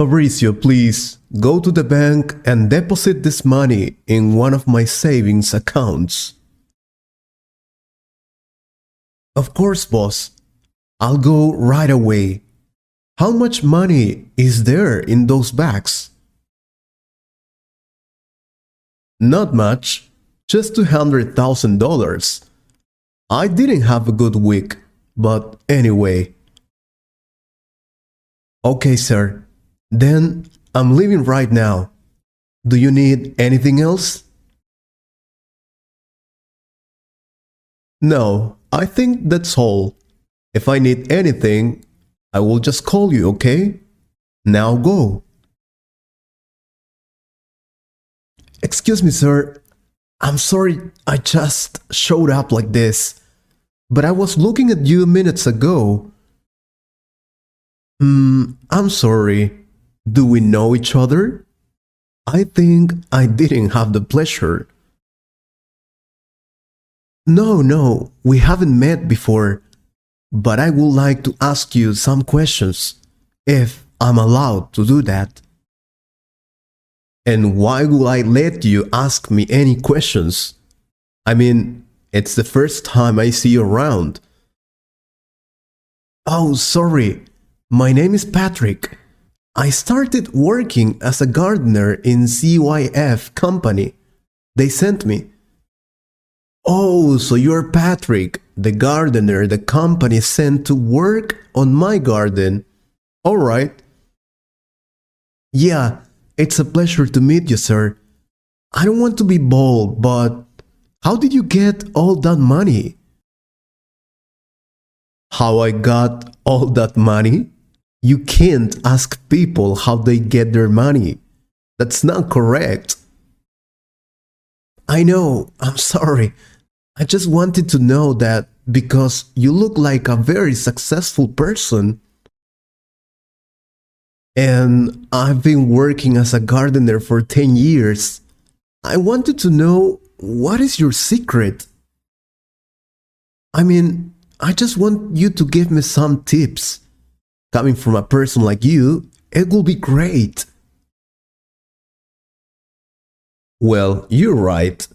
Fabricio, please go to the bank and deposit this money in one of my savings accounts. Of course, boss. I'll go right away. How much money is there in those bags? Not much, just $200,000. I didn't have a good week, but anyway. Okay, sir. Then I'm leaving right now. Do you need anything else? No, I think that's all. If I need anything, I will just call you, okay? Now go. Excuse me, sir. I'm sorry I just showed up like this, but I was looking at you minutes ago. I'm sorry. Do we know each other? I think I didn't have the pleasure. No, we haven't met before, but I would like to ask you some questions, if I'm allowed to do that. And why would I let you ask me any questions? I mean, it's the first time I see you around. Oh, sorry. My name is Patrick. I started working as a gardener in CYF company. They sent me. Oh, so you're Patrick, the gardener the company sent to work on my garden. All right. Yeah, it's a pleasure to meet you, sir. I don't want to be bold, but how did you get all that money? How I got all that money? You can't ask people how they get their money. That's not correct. I know, I'm sorry. I just wanted to know that because you look like a very successful person. And I've been working as a gardener for 10 years. I wanted to know, what is your secret? I mean, I just want you to give me some tips. Coming from a person like you, it will be great. Well, you're right.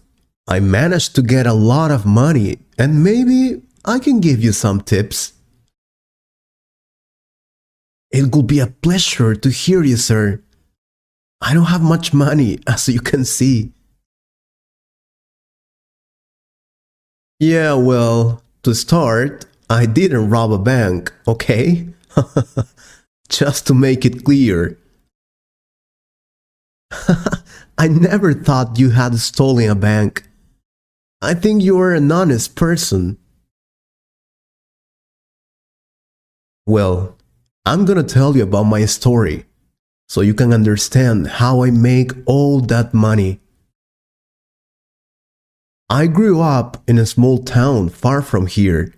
I managed to get a lot of money, and maybe I can give you some tips. It will be a pleasure to hear you, sir. I don't have much money, as you can see. Yeah, well, to start, I didn't rob a bank, okay? Just to make it clear. I never thought you had stolen a bank. I think you are an honest person. Well, I'm gonna tell you about my story, so you can understand how I make all that money. I grew up in a small town far from here.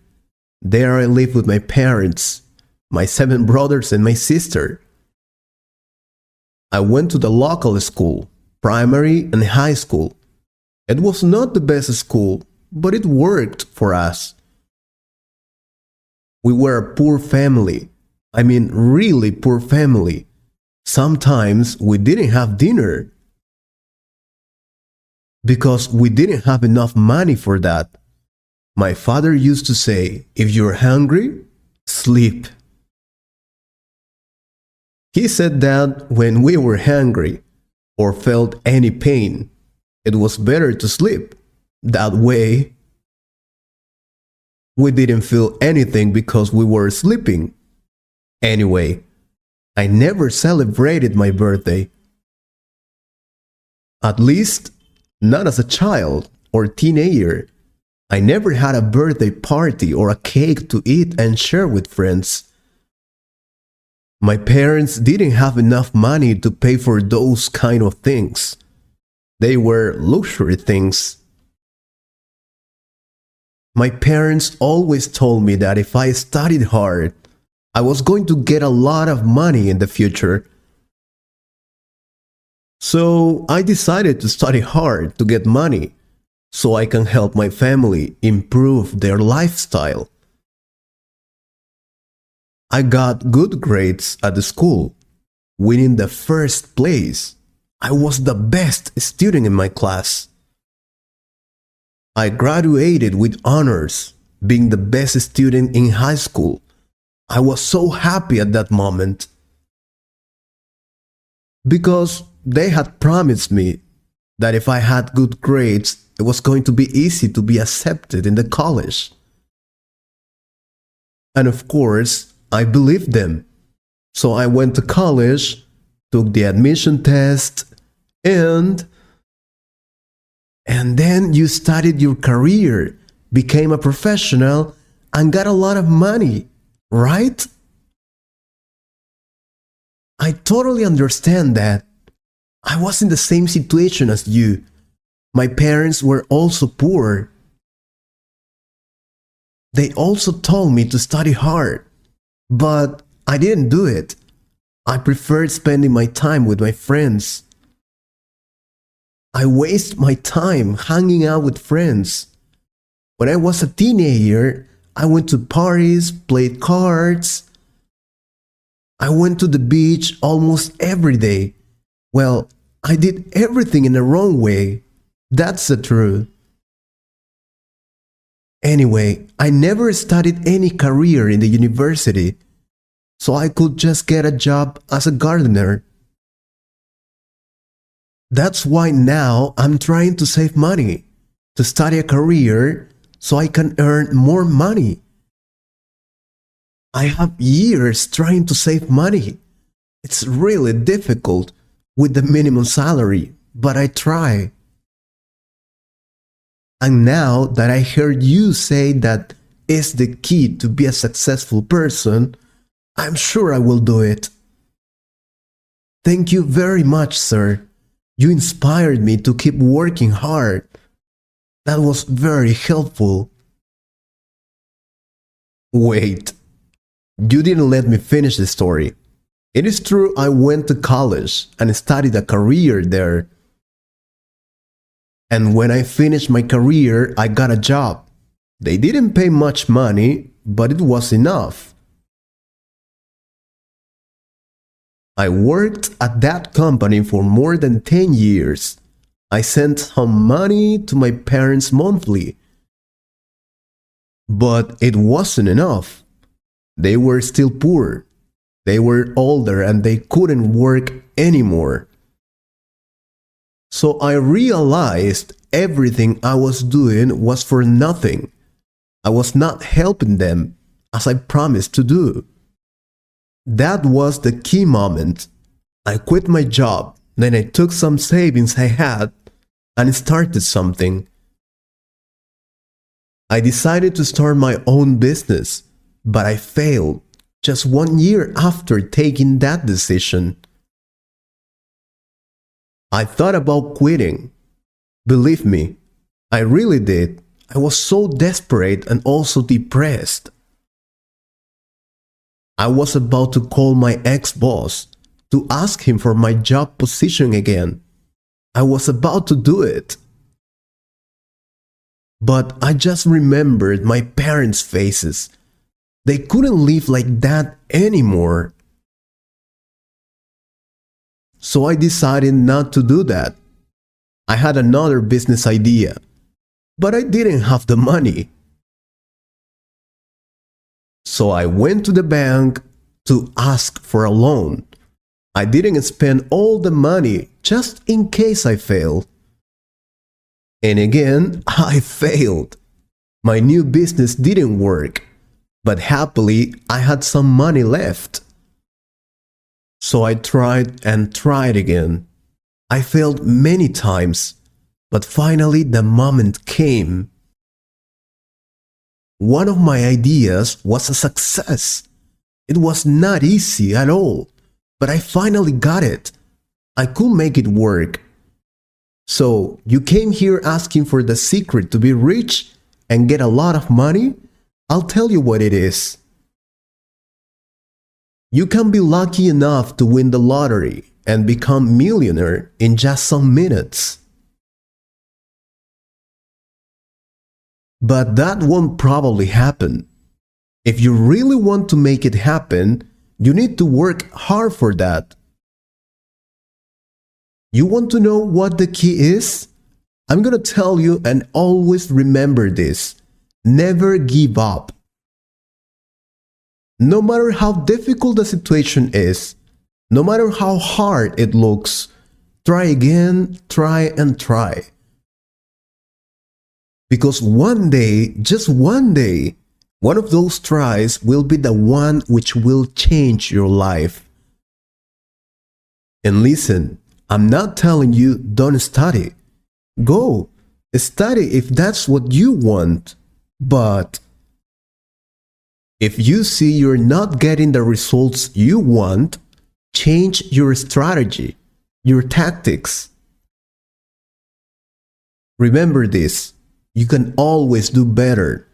There I lived with my parents, my 7 brothers and my sister. I went to the local school, primary and high school. It was not the best school, but it worked for us. We were a poor family. I mean, really poor family. Sometimes we didn't have dinner because we didn't have enough money for that. My father used to say, if you're hungry, sleep. He said that when we were hungry or felt any pain, it was better to sleep. That way, we didn't feel anything because we were sleeping. Anyway, I never celebrated my birthday. At least, not as a child or teenager. I never had a birthday party or a cake to eat and share with friends. My parents didn't have enough money to pay for those kind of things. They were luxury things. My parents always told me that if I studied hard, I was going to get a lot of money in the future. So I decided to study hard to get money so I can help my family improve their lifestyle. I got good grades at the school, winning the first place. I was the best student in my class. I graduated with honors, being the best student in high school. I was so happy at that moment because they had promised me that if I had good grades, it was going to be easy to be accepted in the college. And of course, I believed them. So I went to college, took the admission test, and then you started your career, became a professional, and got a lot of money, right? I totally understand that. I was in the same situation as you. My parents were also poor. They also told me to study hard, but I didn't do it. I preferred spending my time with my friends. I waste my time hanging out with friends. When I was a teenager, I went to parties, played cards. I went to the beach almost every day. Well, I did everything in the wrong way. That's the truth. Anyway, I never studied any career in the university, so I could just get a job as a gardener. That's why now I'm trying to save money, to study a career so I can earn more money. I have years trying to save money. It's really difficult with the minimum salary, but I try. And now that I heard you say that is the key to be a successful person, I'm sure I will do it. Thank you very much, sir. You inspired me to keep working hard. That was very helpful. Wait, you didn't let me finish the story. It is true I went to college and studied a career there. And when I finished my career, I got a job. They didn't pay much money, but it was enough. I worked at that company for more than 10 years. I sent some money to my parents monthly. But it wasn't enough. They were still poor. They were older and they couldn't work anymore. So I realized everything I was doing was for nothing. I was not helping them as I promised to do. That was the key moment. I quit my job, then I took some savings I had and started something. I decided to start my own business, but I failed just 1 year after taking that decision. I thought about quitting. Believe me, I really did. I was so desperate and also depressed. I was about to call my ex-boss to ask him for my job position again. I was about to do it. But I just remembered my parents' faces. They couldn't live like that anymore. So I decided not to do that. I had another business idea, but I didn't have the money. So I went to the bank to ask for a loan. I didn't spend all the money just in case I failed. And again, I failed. My new business didn't work, but happily I had some money left. So I tried and tried again. I failed many times, but finally the moment came. One of my ideas was a success. It was not easy at all, but I finally got it. I could make it work. So you came here asking for the secret to be rich and get a lot of money? I'll tell you what it is. You can be lucky enough to win the lottery and become millionaire in just some minutes. But that won't probably happen. If you really want to make it happen, you need to work hard for that. You want to know what the key is? I'm gonna tell you, and always remember this. Never give up. No matter how difficult the situation is, no matter how hard it looks, try again, try and try. Because one day, just one day, one of those tries will be the one which will change your life. And listen, I'm not telling you don't study. Go, study if that's what you want. But if you see you're not getting the results you want, change your strategy, your tactics. Remember this, you can always do better.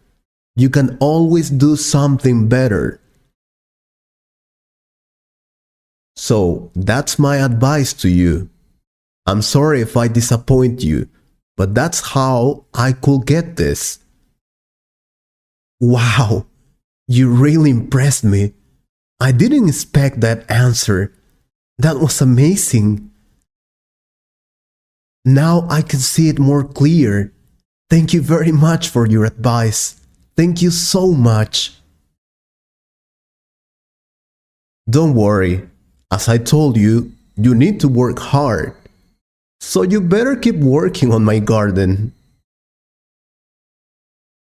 You can always do something better. So that's my advice to you. I'm sorry if I disappoint you, but that's how I could get this. Wow, you really impressed me. I didn't expect that answer. That was amazing. Now I can see it more clear. Thank you very much for your advice. Thank you so much. Don't worry. As I told you, you need to work hard. So you better keep working on my garden.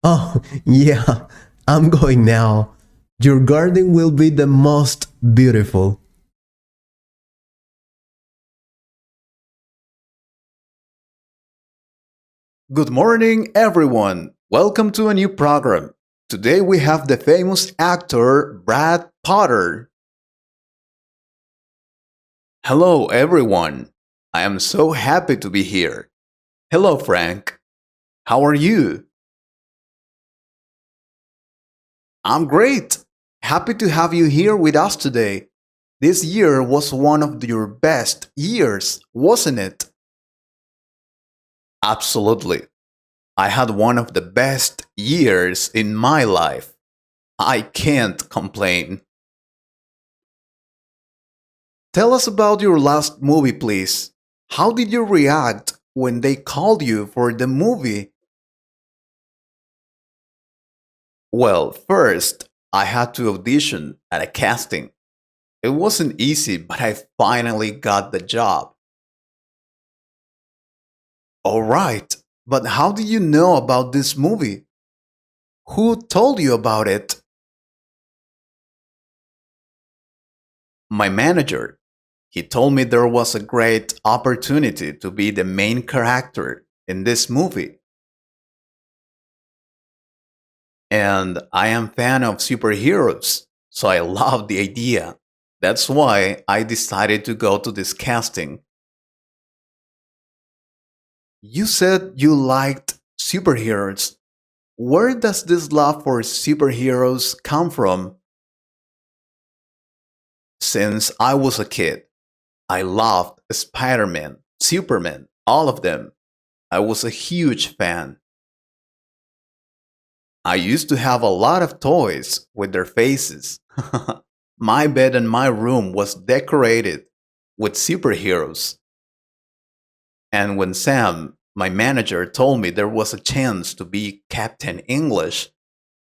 Oh, yeah, I'm going now. Your garden will be the most beautiful. Good morning, everyone. Welcome to a new program. Today we have the famous actor Brad Potter. Hello, everyone. I am so happy to be here. Hello, Frank. How are you? I'm great. Happy to have you here with us today. This year was one of your best years, wasn't it? Absolutely. I had one of the best years in my life. I can't complain. Tell us about your last movie, please. How did you react when they called you for the movie? Well, first, I had to audition at a casting. It wasn't easy, but I finally got the job. Alright, but how did you know about this movie? Who told you about it? My manager. He told me there was a great opportunity to be the main character in this movie. And I am fan of superheroes, so I love the idea. That's why I decided to go to this casting. You said you liked superheroes. Where does this love for superheroes come from? Since I was a kid, I loved Spider Man, Superman, all of them. I was a huge fan. I used to have a lot of toys with their faces. My bed in my room was decorated with superheroes. And when Sam, my manager, told me there was a chance to be Captain English,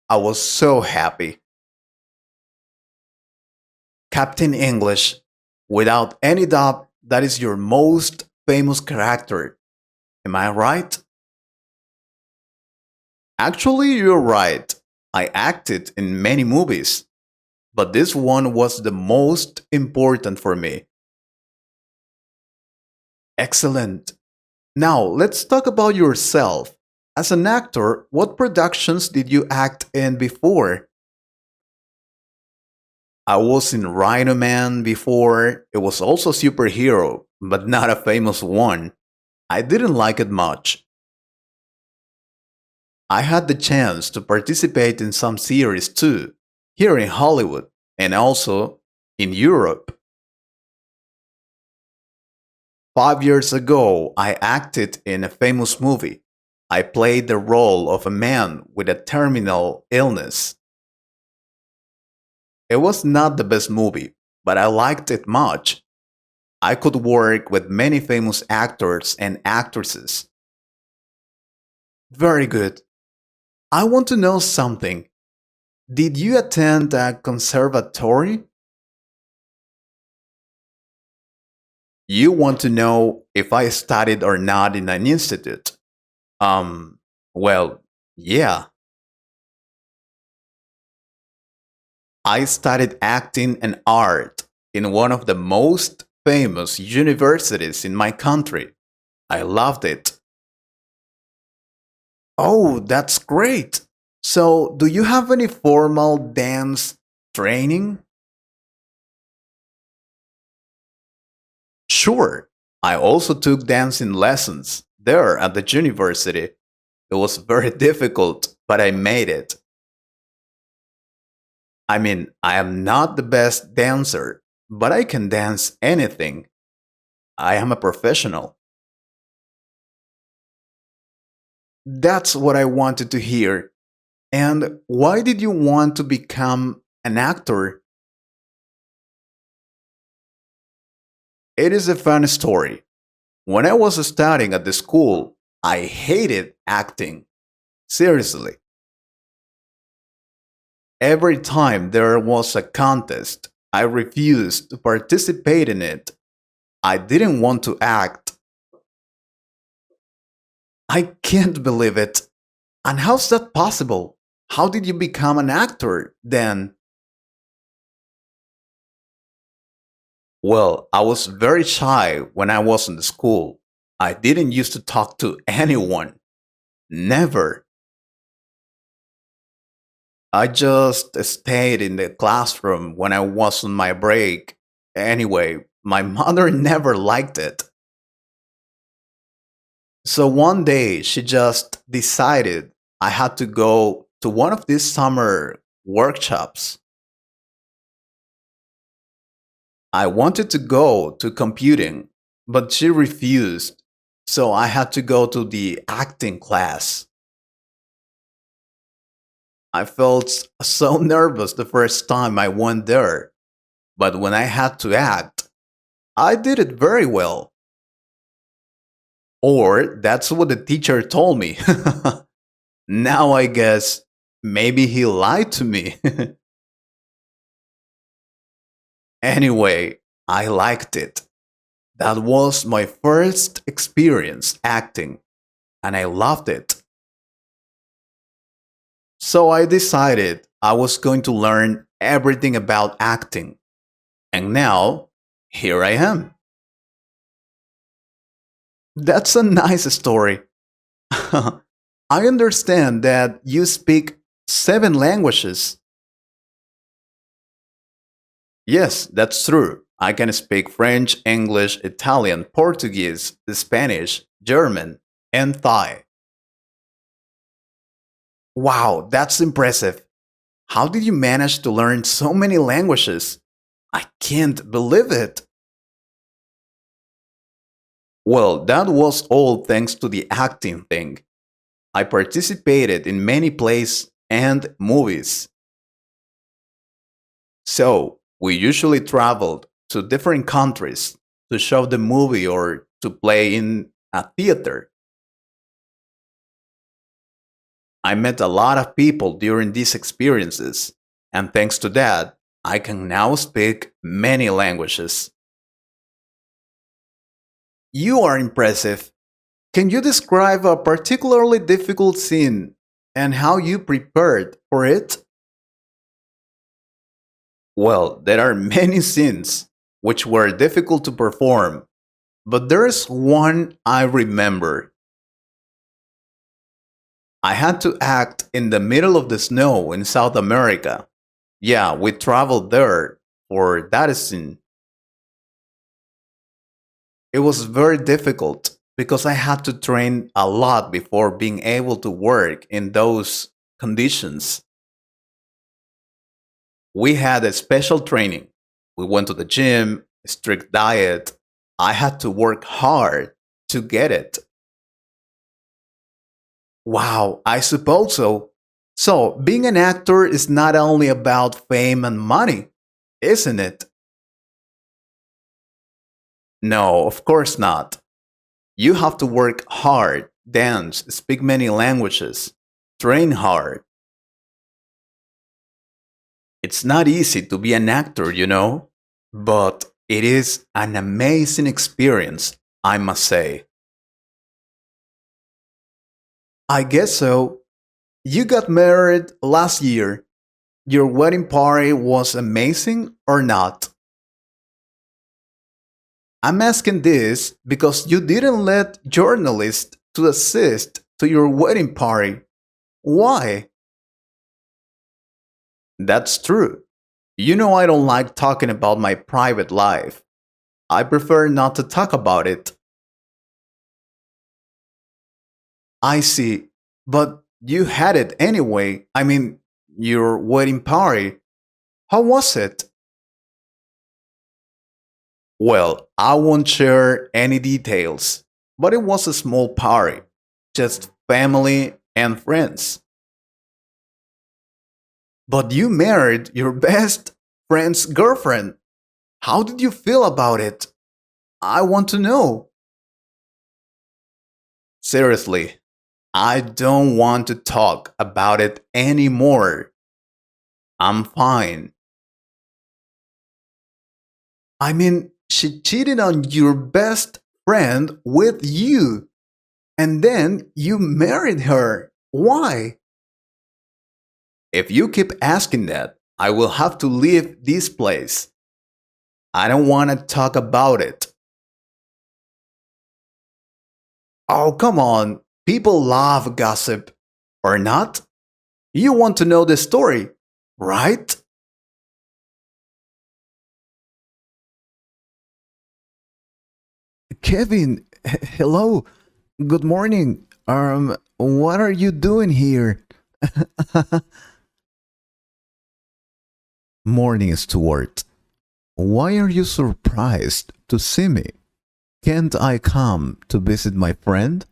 I was so happy. Captain English, without any doubt, that is your most famous character. Am I right? Actually, you're right. I acted in many movies, but this one was the most important for me. Excellent. Now, let's talk about yourself. As an actor, what productions did you act in before? I was in Rhino Man before. It was also superhero, but not a famous one. I didn't like it much. I had the chance to participate in some series too, here in Hollywood and also in Europe. 5 years ago, I acted in a famous movie. I played the role of a man with a terminal illness. It was not the best movie, but I liked it much. I could work with many famous actors and actresses. Very good. I want to know something. Did you attend a conservatory? You want to know if I studied or not in an institute? Well, yeah. I studied acting and art in one of the most famous universities in my country. I loved it. Oh, that's great. So, do you have any formal dance training? Sure. I also took dancing lessons there at the university. It was very difficult, but I made it. I mean, I am not the best dancer, but I can dance anything. I am a professional. That's what I wanted to hear. And why did you want to become an actor? It is a fun story. When I was studying at the school, I hated acting. Seriously. Every time there was a contest, I refused to participate in it. I didn't want to act. I can't believe it. And how's that possible? How did you become an actor then? Well, I was very shy when I was in the school. I didn't used to talk to anyone. Never. I just stayed in the classroom when I was on my break. Anyway, my mother never liked it. So one day she just decided I had to go to one of these summer workshops. I wanted to go to computing, but she refused. So I had to go to the acting class. I felt so nervous the first time I went there, but when I had to act, I did it very well. Or that's what the teacher told me. Now I guess maybe he lied to me. Anyway, I liked it. That was my first experience acting, and I loved it. So I decided I was going to learn everything about acting. And now, here I am. That's a nice story. I understand that you speak 7 languages. Yes, that's true. I can speak French, English, Italian, Portuguese, Spanish, German, and Thai. Wow, that's impressive. How did you manage to learn so many languages? I can't believe it. Well, that was all thanks to the acting thing. I participated in many plays and movies. So, we usually traveled to different countries to show the movie or to play in a theater. I met a lot of people during these experiences, and thanks to that, I can now speak many languages. You are impressive. Can you describe a particularly difficult scene and how you prepared for it? Well, there are many scenes which were difficult to perform, but there is one I remember. I had to act in the middle of the snow in South America. Yeah, we traveled there for that scene. It was very difficult because I had to train a lot before being able to work in those conditions. We had a special training. We went to the gym, strict diet. I had to work hard to get it. Wow, I suppose so. So, being an actor is not only about fame and money, isn't it? No, of course not. You have to work hard, dance, speak many languages, train hard. It's not easy to be an actor, but it is an amazing experience, I must say. I guess so. You got married last year. Your wedding party was amazing or not? I'm asking this because you didn't let journalists to assist to your wedding party. Why? That's true. I don't like talking about my private life. I prefer not to talk about it. I see. But you had it anyway. I mean, your wedding party. How was it? Well, I won't share any details, but it was a small party. Just family and friends. But you married your best friend's girlfriend. How did you feel about it? I want to know. Seriously, I don't want to talk about it anymore. I'm fine. I mean, she cheated on your best friend with you, and then you married her. Why? If you keep asking that, I will have to leave this place. I don't want to talk about it. Oh, come on. People love gossip. Or not? You want to know the story, right? Kevin, hello. Good morning. What are you doing here? Morning, Stuart. Why are you surprised to see me? Can't I come to visit my friend?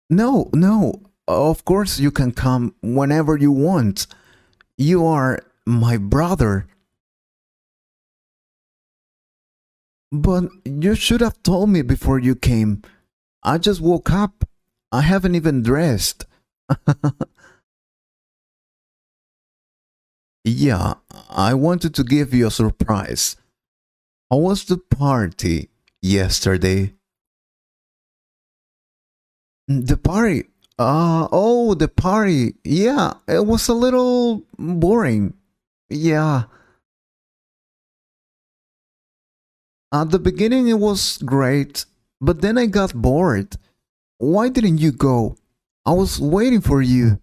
No, no. Of course you can come whenever you want. You are my brother. But you should have told me before you came. I just woke up. I haven't even dressed. Yeah, I wanted to give you a surprise. How was the party yesterday? The party? The party. Yeah, it was a little boring. Yeah, at the beginning it was great, but then I got bored. Why didn't you go? I was waiting for you.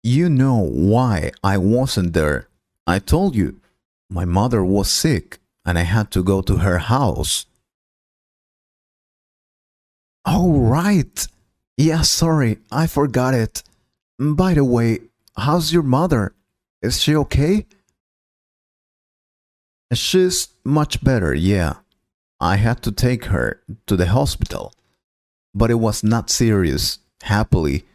You know why I wasn't there. I told you. My mother was sick and I had to go to her house. Oh, right. Yeah, sorry, I forgot it. By the way, how's your mother? Is she okay? She's much better, yeah. I had to take her to the hospital, but it was not serious, happily.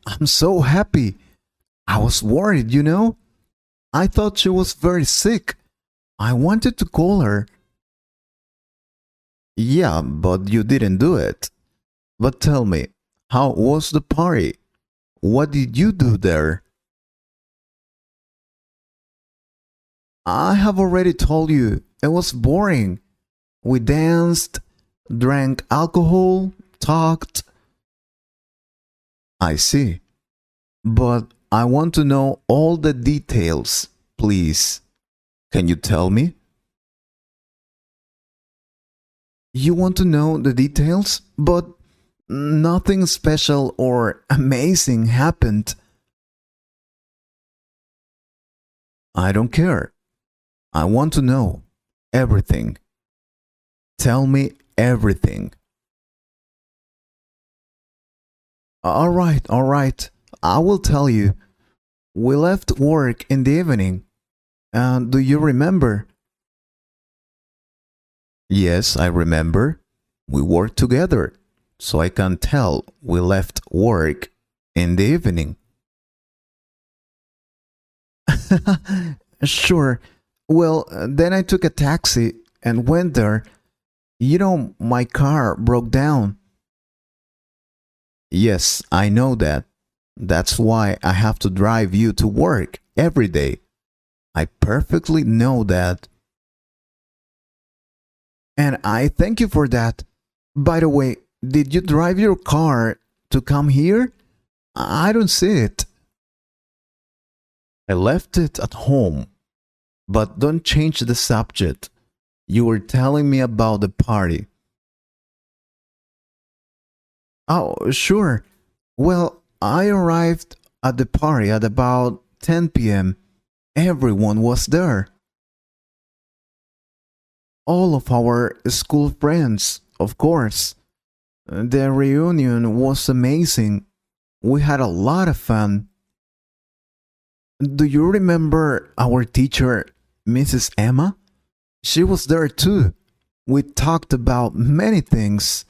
I'm so happy. I was worried, you know? I thought she was very sick. I wanted to call her. Yeah, but you didn't do it. But tell me, how was the party? What did you do there? I have already told you, it was boring. We danced, drank alcohol, talked. I see. But I want to know all the details, please. Can you tell me? You want to know the details, but nothing special or amazing happened. I don't care. I want to know everything. Tell me everything. All right, all right. I will tell you. We left work in the evening. Do you remember? Yes, I remember. We worked together, so I can tell we left work in the evening. Sure, Well, then I took a taxi and went there. My car broke down. Yes, I know that. That's why I have to drive you to work every day. I perfectly know that. And I thank you for that. By the way, did you drive your car to come here? I don't see it. I left it at home. But don't change the subject. You were telling me about the party. Oh, sure. Well, I arrived at the party at about 10 p.m. Everyone was there. All of our school friends, of course. The reunion was amazing. We had a lot of fun. Do you remember our teacher, Mrs. Emma? She was there too. We talked about many things.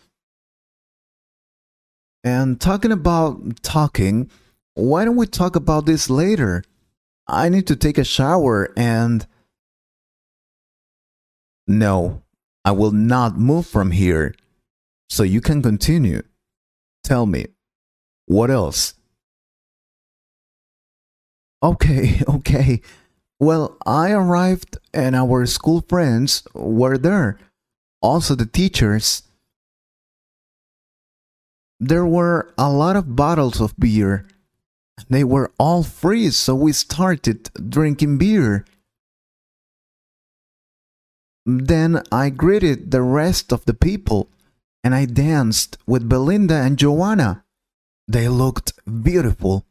And talking about talking, why don't we talk about this later? I need to take a shower and... No, I will not move from here. So you can continue. Tell me, what else? Okay. Well, I arrived and our school friends were there. Also the teachers. There were a lot of bottles of beer. They were all free, so we started drinking beer. Then I greeted the rest of the people and I danced with Belinda and Joanna. They looked beautiful.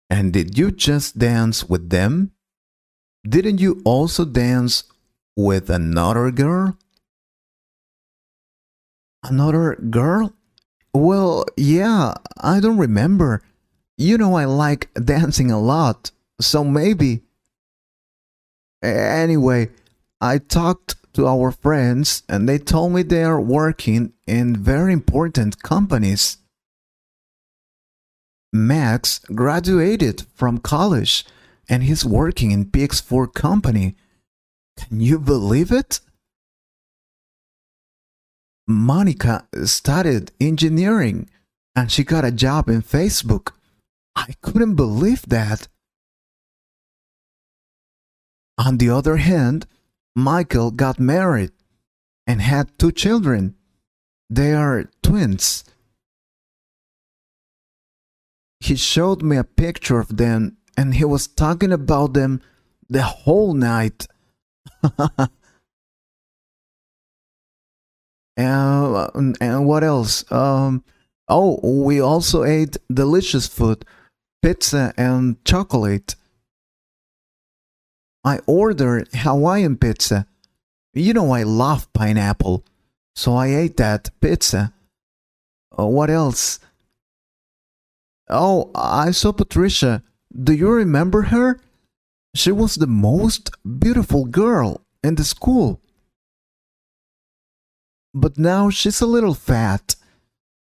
And did you just dance with them? Didn't you also dance with another girl? Another girl? Well, yeah, I don't remember. I like dancing a lot, so maybe. Anyway, I talked to our friends and they told me they are working in very important companies. Max graduated from college and he's working in PX4 company. Can you believe it? Monica studied engineering and she got a job in Facebook. I couldn't believe that. On the other hand, Michael got married and had 2 children. They are twins. He showed me a picture of them and he was talking about them the whole night. And what else? We also ate delicious food, pizza and chocolate. I ordered Hawaiian pizza. I love pineapple, so I ate that pizza. What else? Oh, I saw Patricia. Do you remember her? She was the most beautiful girl in the school. But now she's a little fat.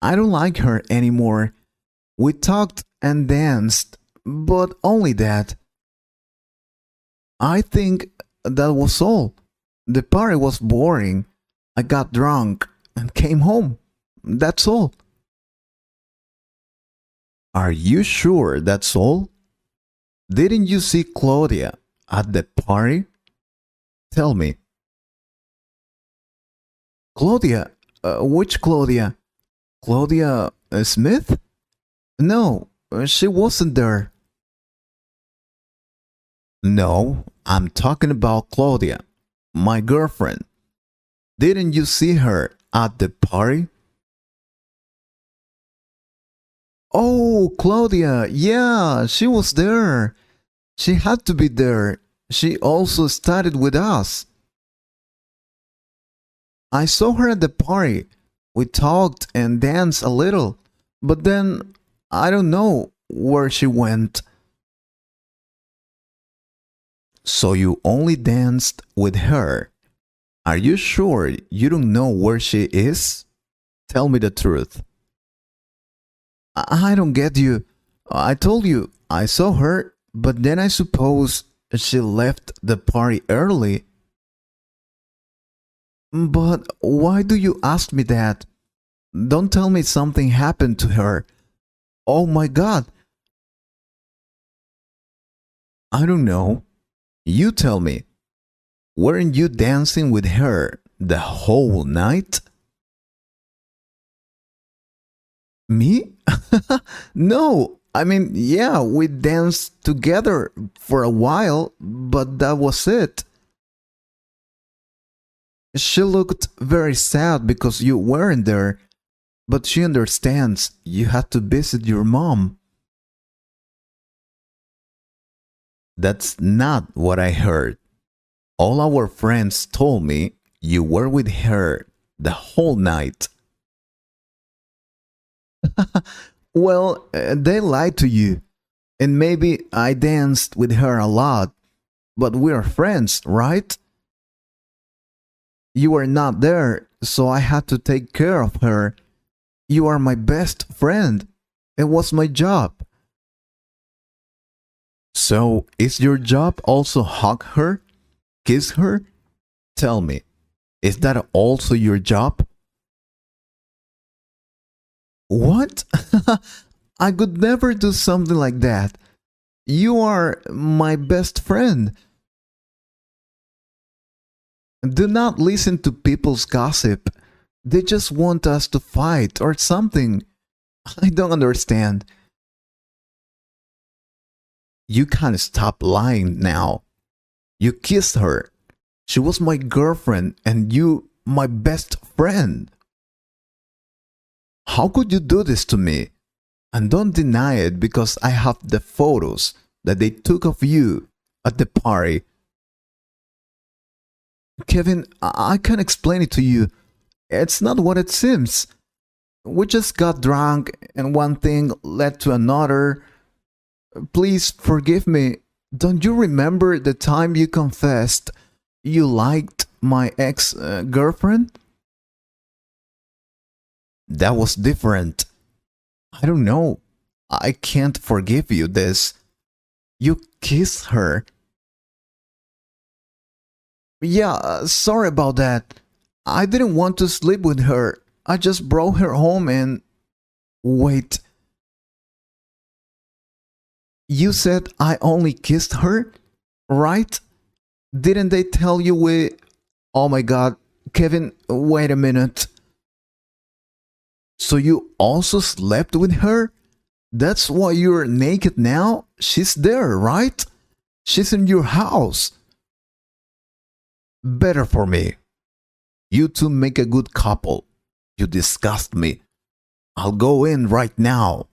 I don't like her anymore. We talked and danced, but only that. I think that was all. The party was boring. I got drunk and came home. That's all. Are you sure that's all? Didn't you see Claudia at the party? Tell me. Claudia? Which Claudia? Claudia Smith? No, she wasn't there. No, I'm talking about Claudia, my girlfriend. Didn't you see her at the party? Oh, Claudia, yeah, she was there. She had to be there. She also studied with us. I saw her at the party. We talked and danced a little, but then I don't know where she went. So you only danced with her. Are you sure you don't know where she is? Tell me the truth. I don't get you. I told you I saw her, but then I suppose she left the party early. But why do you ask me that? Don't tell me something happened to her. Oh my God. I don't know. You tell me. Weren't you dancing with her the whole night? Me? No. I mean, yeah, we danced together for a while, but that was it. She looked very sad because you weren't there, but she understands you had to visit your mom. That's not what I heard. All our friends told me you were with her the whole night. Well, they lied to you. And maybe I danced with her a lot, but we're friends, right? You were not there, so I had to take care of her. You are my best friend. It was my job. So, is your job also hug her? Kiss her? Tell me, is that also your job? What? I could never do something like that. You are my best friend. Do not listen to people's gossip. They just want us to fight or something. I don't understand. You can't stop lying now. You kissed her. She was my girlfriend and you my best friend. How could you do this to me? And don't deny it because I have the photos that they took of you at the party. Kevin, I can explain it to you. It's not what it seems. We just got drunk and one thing led to another. Please forgive me. Don't you remember the time you confessed you liked my ex-girlfriend? That was different. I don't know. I can't forgive you this. You kissed her. Yeah, sorry about that. I didn't want to sleep with her. I just brought her home and... Wait. You said I only kissed her, right? Didn't they tell you we... Oh my God. Kevin, wait a minute. So you also slept with her? That's why you're naked now? She's there, right? She's in your house. Better for me. You two make a good couple. You disgust me. I'll go in right now.